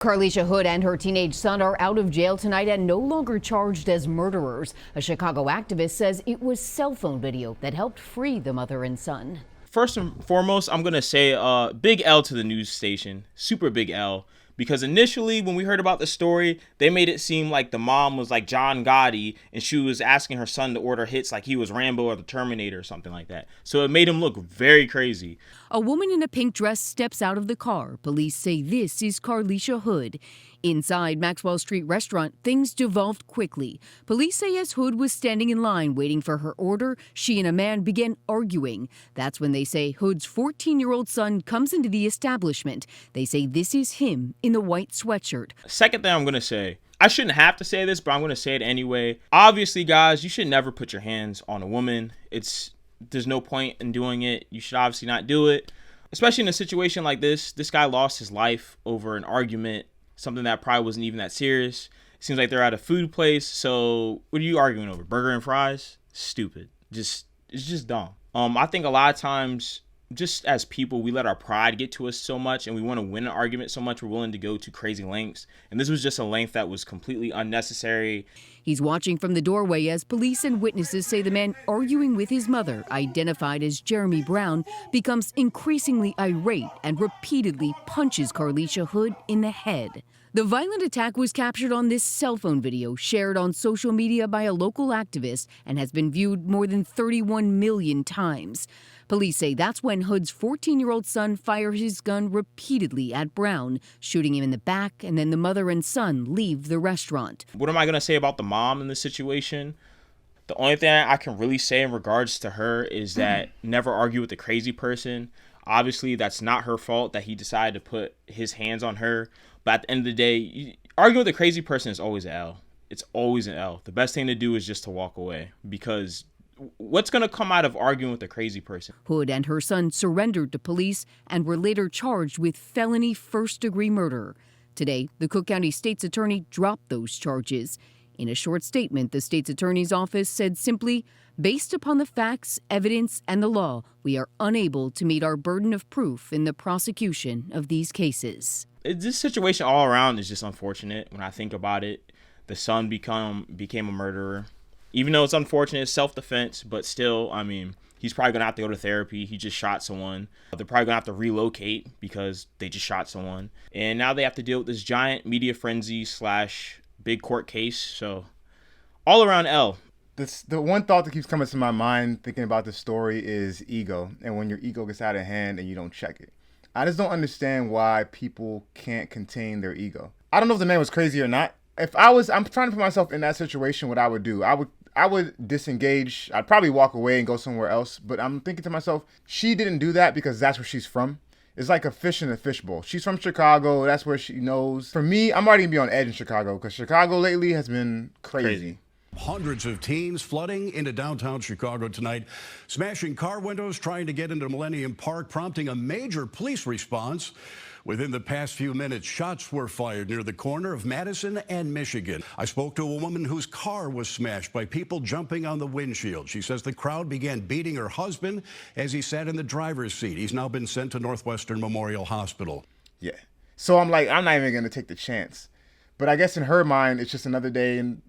Carlisha Hood and her teenage son are out of jail tonight and no longer charged as murderers. A Chicago activist says it was cell phone video that helped free the mother and son. First and foremost, I'm going to say big L to the news station. Super big L. Because initially, when we heard about the story, they made it seem like the mom was like John Gotti and she was asking her son to order hits like he was Rambo or the Terminator or something like that. So it made him look very crazy. A woman in a pink dress steps out of the car. Police say this is Carlisha Hood. Inside Maxwell Street restaurant, things devolved quickly. Police say as Hood was standing in line waiting for her order, she and a man began arguing. That's when they say Hood's 14-year-old son comes into the establishment. They say this is him in the white sweatshirt. Second thing I'm going to say, I shouldn't have to say this, but I'm going to say it anyway. Obviously, guys, you should never put your hands on a woman. There's no point in doing it. You should obviously not do it. Especially in a situation like this. This guy lost his life over an argument, something that probably wasn't even that serious. It seems like they're at a food place. So what are you arguing over? Burger and fries? Stupid. It's just dumb. I think a lot of times, just as people, we let our pride get to us so much and we want to win an argument so much we're willing to go to crazy lengths. And this was just a length that was completely unnecessary. He's watching from the doorway as police and witnesses say the man arguing with his mother, identified as Jeremy Brown, becomes increasingly irate and repeatedly punches Carlisha Hood in the head. The violent attack was captured on this cell phone video shared on social media by a local activist and has been viewed more than 31 million times. Police say that's when Hood's 14-year-old son fired his gun repeatedly at Brown, shooting him in the back, and then the mother and son leave the restaurant. What am I going to say about the mom in this situation? The only thing I can really say in regards to her is that never argue with a crazy person. Obviously, that's not her fault that he decided to put his hands on her. But at the end of the day, arguing with a crazy person is always an L. It's always an L. The best thing to do is just to walk away, because what's going to come out of arguing with a crazy person? Hood and her son surrendered to police and were later charged with felony first-degree murder. Today, the Cook County State's Attorney dropped those charges. In a short statement, the state's attorney's office said simply, "Based upon the facts, evidence, and the law, we are unable to meet our burden of proof in the prosecution of these cases." This situation all around is just unfortunate. When I think about it, the son became a murderer. Even though it's unfortunate, it's self-defense, but still, I mean, he's probably going to have to go to therapy. He just shot someone. They're probably going to have to relocate because they just shot someone. And now they have to deal with this giant media frenzy / big court case. So all around L. The one thought that keeps coming to my mind thinking about this story is ego. And when your ego gets out of hand and you don't check it. I just don't understand why people can't contain their ego. I don't know if the man was crazy or not. I'm trying to put myself in that situation, what I would do. I would disengage. I'd probably walk away and go somewhere else. But I'm thinking to myself, she didn't do that because that's where she's from. It's like a fish in a fishbowl. She's from Chicago. That's where she knows. For me, I'm already going to be on edge in Chicago because Chicago lately has been crazy. Hundreds of teens flooding into downtown Chicago tonight, smashing car windows, trying to get into Millennium Park, prompting a major police response. Within the past few minutes, shots were fired near the corner of Madison and Michigan. I spoke to a woman whose car was smashed by people jumping on the windshield. She says the crowd began beating her husband as he sat in the driver's seat. He's now been sent to Northwestern Memorial Hospital. Yeah. So I'm like, I'm not even going to take the chance. But I guess in her mind, it's just another day in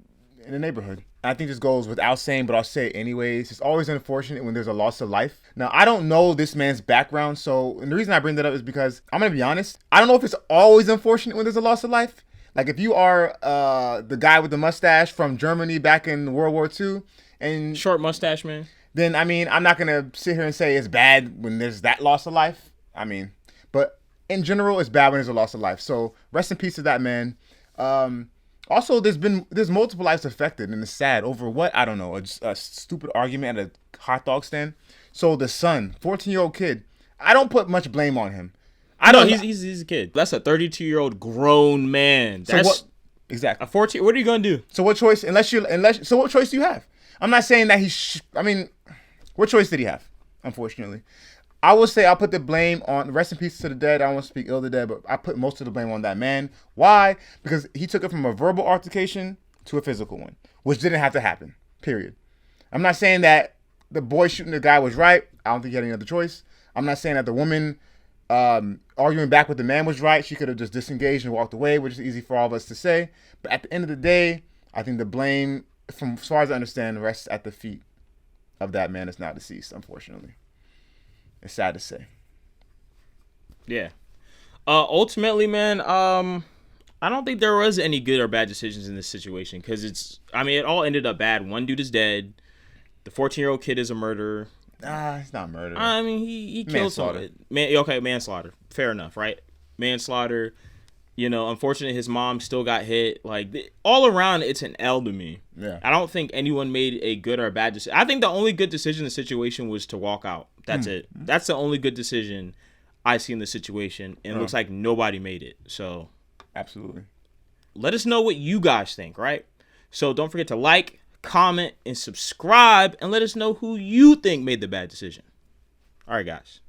the neighborhood. I think this goes without saying, but I'll say it anyways. It's always unfortunate when there's a loss of life. Now, I don't know this man's background, and the reason I bring that up is because, I'm going to be honest, I don't know if it's always unfortunate when there's a loss of life. Like, if you are the guy with the mustache from Germany back in World War II, and Short mustache, man. Then, I mean, I'm not going to sit here and say it's bad when there's that loss of life. I mean, but in general, it's bad when there's a loss of life. So, rest in peace to that man. Also, there's multiple lives affected, and it's sad over what? I don't know, a stupid argument at a hot dog stand. So the son, 14-year-old kid, I don't put much blame on him. He's a kid. That's a 32-year-old grown man. That's what, exactly. A 14. What are you gonna do? So what choice? So what choice do you have? I'm not saying that what choice did he have? Unfortunately. I will say I'll put the blame on, rest in peace to the dead. I don't want to speak ill of the dead, but I put most of the blame on that man. Why? Because he took it from a verbal altercation to a physical one, which didn't have to happen, period. I'm not saying that the boy shooting the guy was right. I don't think he had any other choice. I'm not saying that the woman Arguing back with the man was right. She could have just disengaged and walked away, which is easy for all of us to say. But at the end of the day, I think the blame, from as far as I understand, rests at the feet of that man that's now deceased, unfortunately. It's sad to say. Yeah. Ultimately, man, I don't think there was any good or bad decisions in this situation because it all ended up bad. One dude is dead. The 14-year-old kid is a murderer. It's not murder. I mean, he killed someone. Manslaughter. Fair enough, right? Manslaughter. Unfortunately, his mom still got hit. Like, all around, it's an L to me. Yeah. I don't think anyone made a good or a bad decision. I think the only good decision in the situation was to walk out. That's it. That's the only good decision I see in the situation. And it looks like nobody made it. So, absolutely. Let us know what you guys think, right? So, don't forget to like, comment, and subscribe, and let us know who you think made the bad decision. All right, guys.